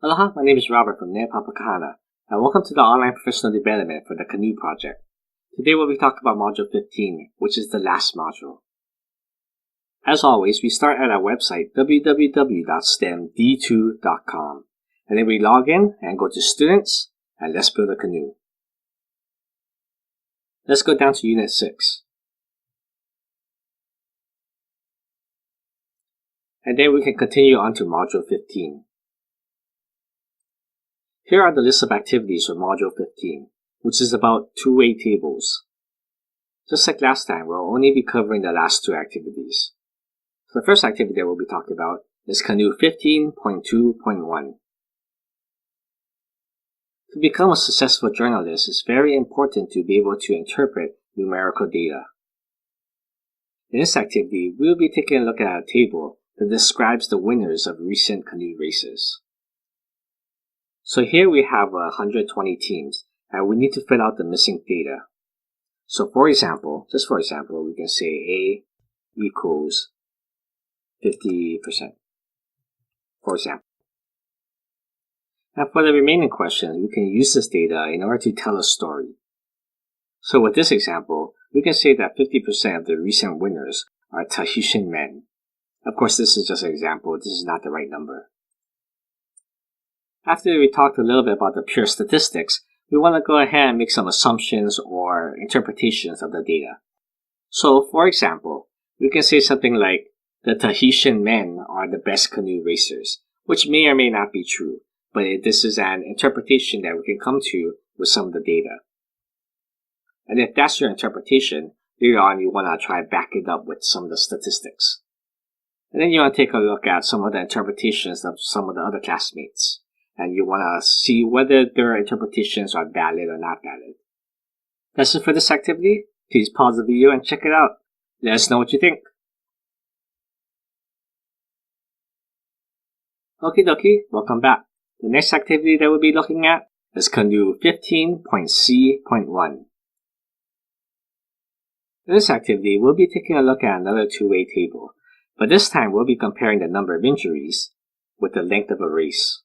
Aloha, my name is Robert from Nepapakana, and welcome to the online professional development for the Canoe project. Today we'll be talking about Module 15, which is the last module. As always, we start at our website, www.stemd2.com, and then we log in and go to Students, and let's build a canoe. Let's go down to Unit 6. And then we can continue on to Module 15. Here are the list of activities for Module 15, which is about two-way tables. Just like last time, we'll only be covering the last two activities. So the first activity that we'll be talking about is Canoe 15.2.1. To become a successful journalist, it's very important to be able to interpret numerical data. In this activity, we'll be taking a look at a table that describes the winners of recent canoe races. So here we have 120 teams, and we need to fill out the missing data. So for example, we can say A equals 50%, for example. And for the remaining questions, we can use this data in order to tell a story. So with this example, we can say that 50% of the recent winners are Tahitian men. Of course, this is just an example. This is not the right number. After we talked a little bit about the pure statistics, we want to go ahead and make some assumptions or interpretations of the data. So, for example, we can say something like, the Tahitian men are the best canoe racers, which may or may not be true, but this is an interpretation that we can come to with some of the data. And if that's your interpretation, later on you want to try to back it up with some of the statistics. And then you want to take a look at some of the interpretations of some of the other classmates. And you want to see whether their interpretations are valid or not valid. That's it for this activity. Please pause the video and check it out. Let us know what you think. Okie dokie, welcome back. The next activity that we'll be looking at is Canoe 15.c.1. In this activity, we'll be taking a look at another two-way table, but this time we'll be comparing the number of injuries with the length of a race.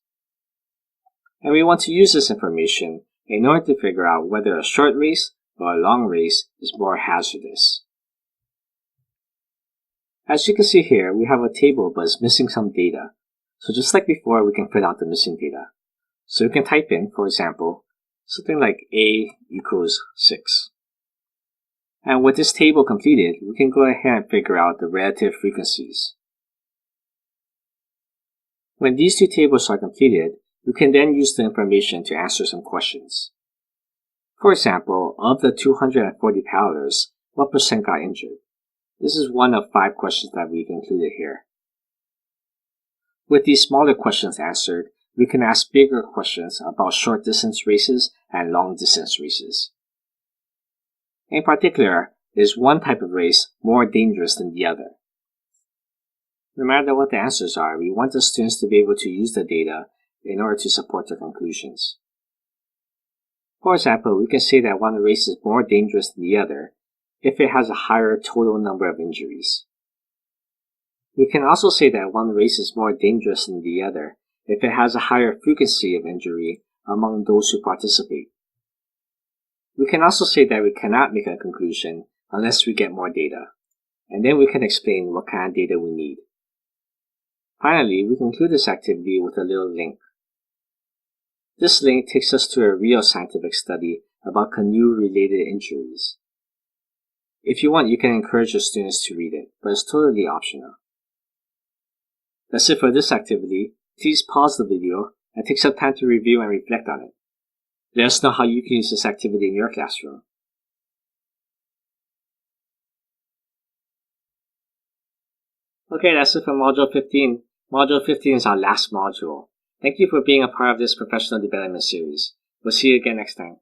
And we want to use this information in order to figure out whether a short race or a long race is more hazardous. As you can see here, we have a table but it's missing some data. So just like before, we can fill out the missing data. So we can type in, for example, something like A equals 6. And with this table completed, we can go ahead and figure out the relative frequencies. When these two tables are completed, we can then use the information to answer some questions. For example, of the 240 paddlers, what percent got injured? This is one of 5 questions that we've included here. With these smaller questions answered, we can ask bigger questions about short distance races and long distance races. In particular, is one type of race more dangerous than the other? No matter what the answers are, we want the students to be able to use the data in order to support their conclusions. For example, we can say that one race is more dangerous than the other if it has a higher total number of injuries. We can also say that one race is more dangerous than the other if it has a higher frequency of injury among those who participate. We can also say that we cannot make a conclusion unless we get more data, and then we can explain what kind of data we need. Finally, we conclude this activity with a little link. This link takes us to a real scientific study about canoe-related injuries. If you want, you can encourage your students to read it, but it's totally optional. That's it for this activity. Please pause the video and take some time to review and reflect on it. Let us know how you can use this activity in your classroom. Okay, that's it for Module 15. Module 15 is our last module. Thank you for being a part of this professional development series. We'll see you again next time.